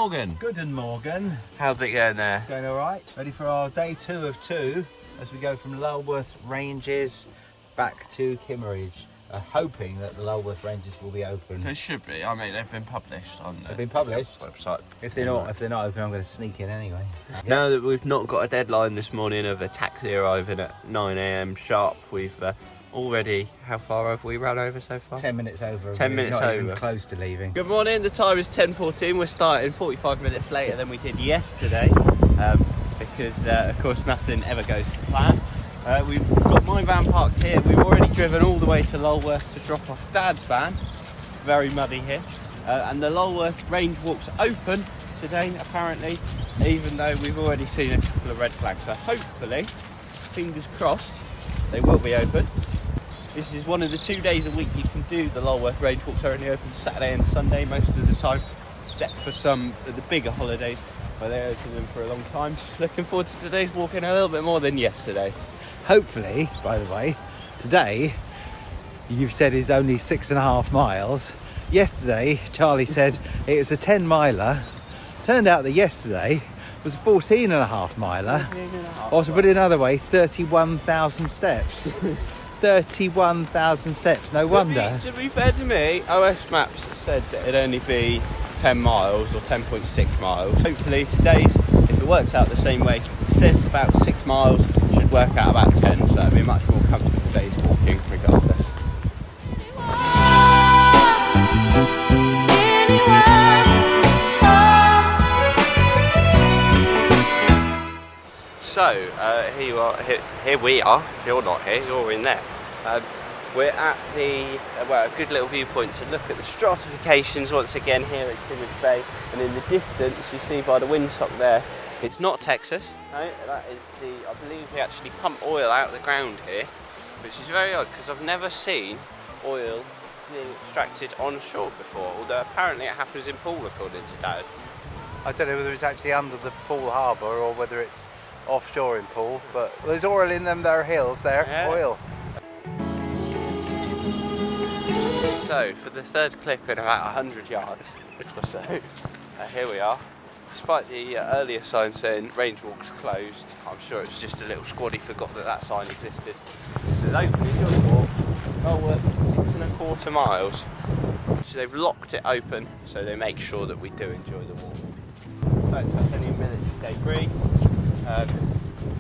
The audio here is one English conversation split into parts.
Morgan. Guten Morgen. How's it going there? It's going all right. Ready for our day 2 of 2 as we go from Lulworth Ranges back to Kimmeridge. Hoping that the Lulworth Ranges will be open. They should be. I mean, they've been published on the website. If they're not open, I'm going to sneak in anyway. Now that we've not got a deadline this morning of a taxi arriving at 9 AM sharp, we've already, how far have we run over so far? 10 minutes over. 10 minutes not over. Even close to leaving. Good morning, the time is 10:14. We're starting 45 minutes later than we did yesterday because, of course, nothing ever goes to plan. We've got my van parked here. We've already driven all the way to Lulworth to drop off Dad's van. Very muddy here. And the Lulworth range walk's open today, apparently, even though we've already seen a couple of red flags. So hopefully, fingers crossed, they will be open. This is one of the 2 days a week you can do the Lulworth range walks. Are only open Saturday and Sunday most of the time, except for some of the bigger holidays where they open them for a long time. Looking forward to today's walking a little bit more than yesterday. Hopefully, by the way, today you've said is only 6.5 miles. Yesterday, Charlie said it was a 10 miler. Turned out that yesterday was a 14.5 miler. Or to put it another way, 31,000 steps. 31,000 steps, no wonder. To be fair to me, OS Maps said that it'd only be 10 miles or 10.6 miles. Hopefully today's, if it works out the same way, it says about 6 miles, should work out about 10, so it'll be a much more comfortable day's walking regardless. So, here you are, here we are, you're not here, you're in there. We're at the, a good little viewpoint to look at the stratifications once again here at Kimmeridge Bay, and in the distance you see by the windsock there, it's not Texas, no, that is I believe they actually pump oil out of the ground here, which is very odd because I've never seen oil being extracted onshore before, although apparently it happens in Poole according to Dad. I don't know whether it's actually under the Poole harbour or whether it's offshore in Poole, but there's oil in them there hills there, yeah. Oil. So, for the third clip in about 100 yards or so, here we are. Despite the earlier sign saying range walks closed, I'm sure it's just a little squaddy forgot that sign existed. This is open, enjoy the walk. Lulworth 6.25 miles. So they've locked it open, so they make sure that we do enjoy the walk. Don't touch any military debris.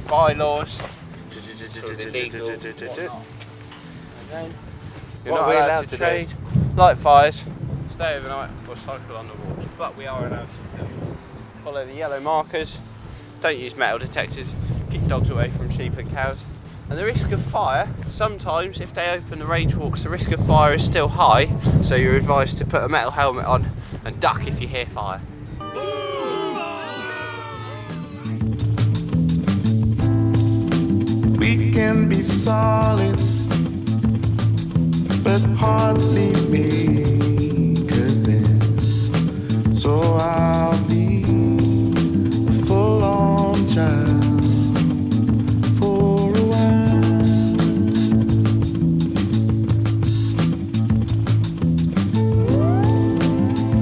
Bylaws, sort of illegal, whatnot. Okay. You're not allowed to trade, light fires, stay overnight or cycle on the walks, but we are allowed to film. Follow the yellow markers, don't use metal detectors, keep dogs away from sheep and cows. And the risk of fire, sometimes if they open the range walks, the risk of fire is still high, so you're advised to put a metal helmet on and duck if you hear fire. We can be solid, but hardly make it then. So I'll be a full-on child for a while.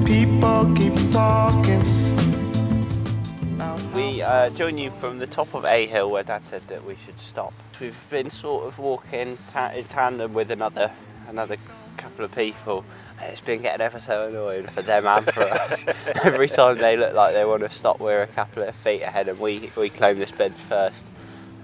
People keep talking. We join you from the top of A Hill where Dad said that we should stop. We've been sort of walking in tandem with another couple of people, and it's been getting ever so annoying for them and for us. Every time they look like they want to stop, we're a couple of feet ahead and we claim this bench first,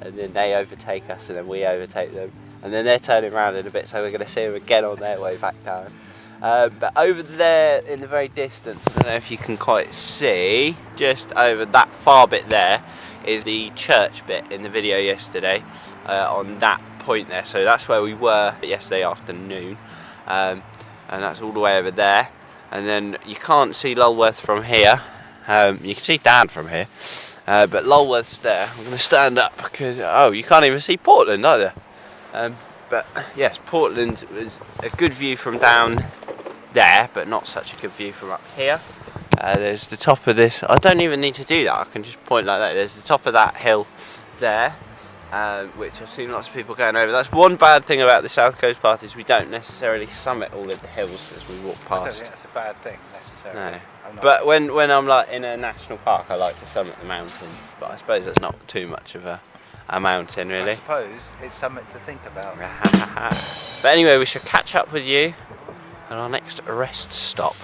and then they overtake us and then we overtake them, and then they're turning around in a bit, so we're going to see them again on their way back down. But over there in the very distance, I don't know if you can quite see, just over that far bit there is the church bit in the video yesterday, on that point there. So that's where we were yesterday afternoon, and that's all the way over there. And then you can't see Lulworth from here, you can see Dad from here, but Lulworth's there. I'm going to stand up because, you can't even see Portland either. But yes, Portland was a good view from down there, but not such a good view from up here. There's the top of this, I don't even need to do that, I can just point like that. There's the top of that hill there, which I've seen lots of people going over. That's one bad thing about the South Coast Path, is we don't necessarily summit all of the hills as we walk I don't past. think that's a bad thing necessarily. No. I'm not- But when I'm like in a national park, I like to summit the mountains. But I suppose that's not too much of a mountain, I really. suppose it's something to think about. But anyway, we shall catch up with you at our next rest stop.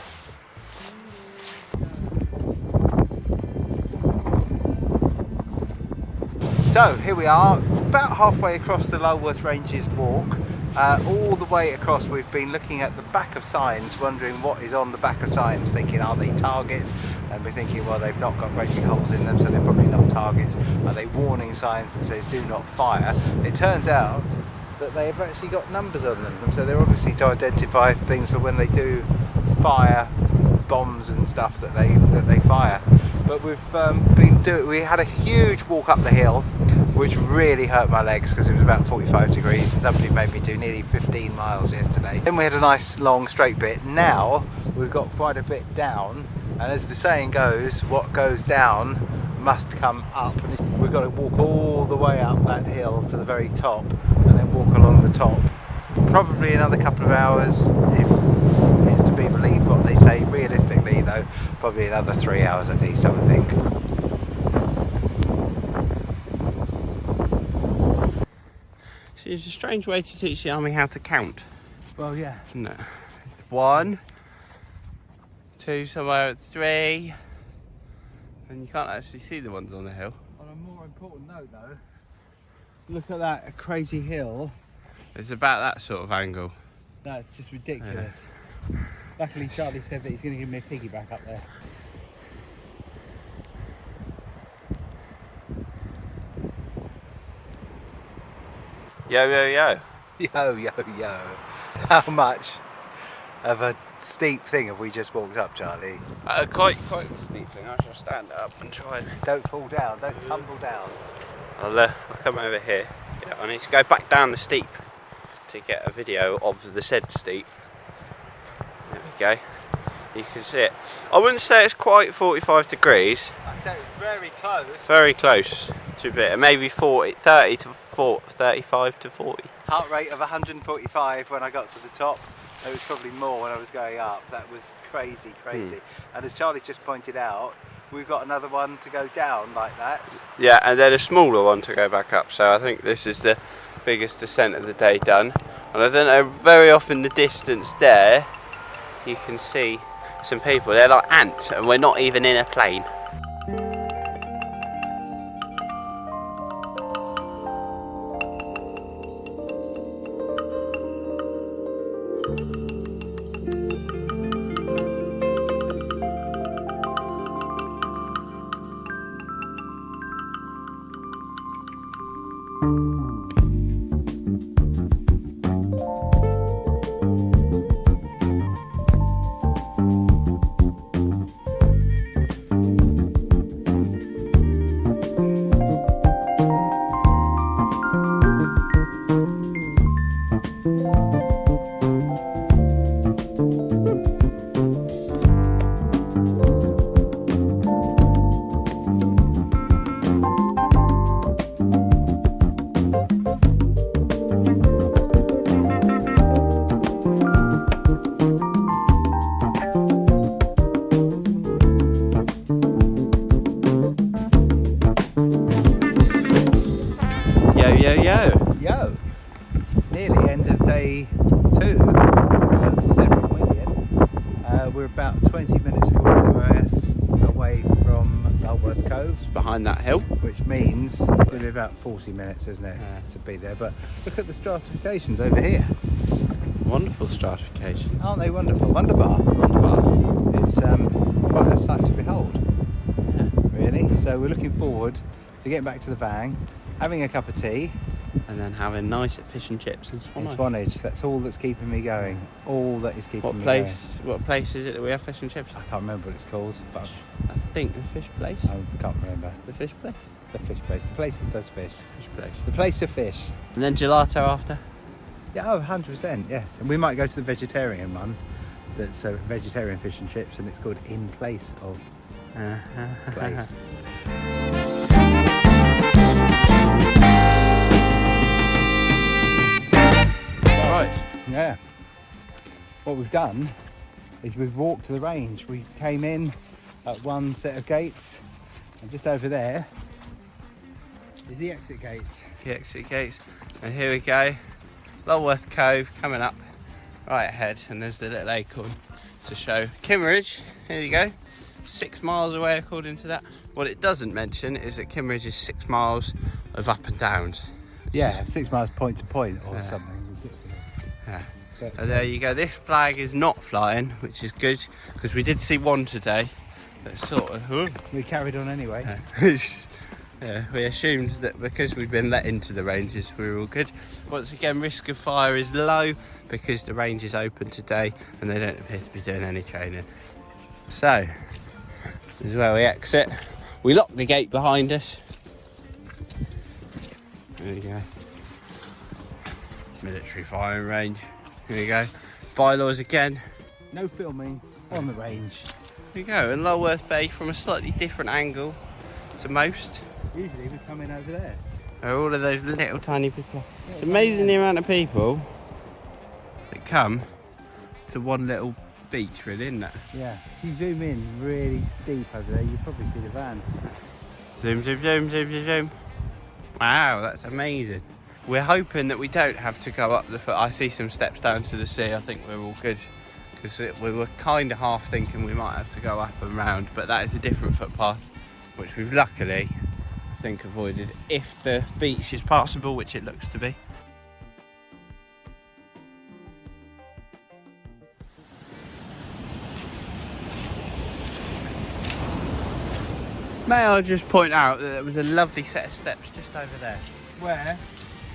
So here we are, about halfway across the Lulworth Ranges walk. All the way across we've been looking at the back of signs, wondering what is on the back of signs, thinking are they targets? And we're thinking, well, they've not got great big holes in them, so they're probably not targets. Are they warning signs that says do not fire? It turns out that they have actually got numbers on them, so they're obviously to identify things for when they do fire bombs and stuff that they fire. But we had a huge walk up the hill, which really hurt my legs because it was about 45 degrees and somebody made me do nearly 15 miles yesterday. Then we had a nice long straight bit. Now we've got quite a bit down, and as the saying goes, what goes down must come up. And we've got to walk all the way up that hill to the very top and then walk along the top. Probably another couple of hours if it's to be believed what they say. Realistically though, probably another 3 hours at least, I would think. It's a strange way to teach the army how to count. Well, yeah. No. It's 1, 2, somewhere at 3. And you can't actually see the ones on the hill. On a more important note though, look at that crazy hill. It's about that sort of angle. That's just ridiculous. Luckily Charlie said that he's going to give me a piggyback up there. Yo, yo, yo. Yo, yo, yo. How much of a steep thing have we just walked up, Charlie? Quite a steep thing. I shall stand up and try and... Don't fall down, don't tumble down. I'll come over here. Yeah, I need to go back down the steep to get a video of the said steep. There we go. You can see it. I wouldn't say it's quite 45 degrees. I'd say it's very close. Very close to a bit. Maybe 30 to 40, 35 to 40. Heart rate of 145 when I got to the top. It was probably more when I was going up. That was crazy. And as Charlie just pointed out, we've got another one to go down like that. Yeah, and then a smaller one to go back up. So I think this is the biggest descent of the day done. And I don't know, very off in the distance there, you can see some people. They're like ants, and we're not even in a plane. Yo, nearly end of day 2 of 7 million. We're about 20 minutes away from Lulworth Cove. Behind that hill. Which means it'll be about 40 minutes, isn't it, to be there. But look at the stratifications over here. Wonderful stratification. Aren't they wonderful? Wonderbar. It's quite a sight to behold, really. So we're looking forward to getting back to the van, having a cup of tea, and then having nice fish and chips and Swanage. That's all that's keeping me going. All that is keeping me going. What place is it that we have fish and chips? I can't remember what it's called. But I think the fish place. I can't remember. The fish place? The fish place. The place that does fish. Fish place. The place of fish. And then gelato after? Yeah, 100%, yes. And we might go to the vegetarian one. That's vegetarian fish and chips, and it's called In Place of Place. right. Yeah. What we've done is we've walked to the range. We came in at one set of gates, and just over there is the exit gates. The exit gates. And here we go. Lulworth Cove coming up right ahead, and there's the little acorn to show Kimmeridge. Here you go. 6 miles away according to that. What it doesn't mention is that Kimmeridge is 6 miles of up and downs. Yeah, 6 miles point to point or something ridiculous. Yeah. But, And there you go. This flag is not flying, which is good, because we did see one today that sort of... we carried on anyway. Yeah, we assumed that because we'd been let into the ranges we were all good. Once again, risk of fire is low because the range is open today and they don't appear to be doing any training. So, this is where we exit. We lock the gate behind us. There you go. Military firing range. Here we go. Bylaws again. No filming on the range. Here we go. And Lulworth Bay from a slightly different angle to most. Usually we come in over there. All of those little tiny people. It's amazing the amount of people that come to one little beach, really, isn't it? Yeah. If you zoom in really deep over there, you'll probably see the van. Zoom, zoom, zoom, zoom, zoom, zoom. Wow, that's amazing. We're hoping that we don't have to go up the foot. I see some steps down to the sea. I think we're all good. Because we were kind of half thinking we might have to go up and round, but that is a different footpath, which we've luckily, I think, avoided if the beach is passable, which it looks to be. May I just point out that there was a lovely set of steps just over there. Where?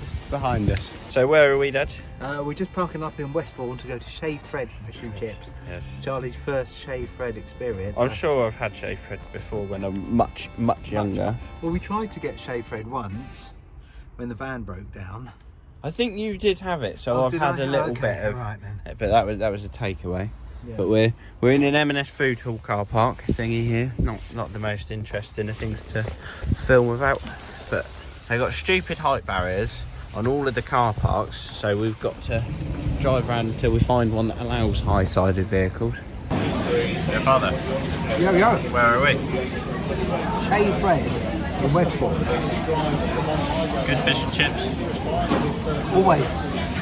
Just behind us. So where are we, Dad? We're just parking up in Westbourne to go to Shave Fred Fish and Chips. Yes. Charlie's first Shave Fred experience. I'm sure I've had Shave Fred before when I'm much younger. Well, we tried to get Shave Fred once when the van broke down. I think you did have it, so I've had a little bit of. Right then. But that was a takeaway. Yeah. But we're in an M&S food hall car park thingy here. Not the most interesting of things to film about, but they got stupid height barriers on all of the car parks, so we've got to drive around until we find one that allows high-sided vehicles. Your father? Yo. Where are we? Shave Fred in Westbourne. Good fish and chips. Always.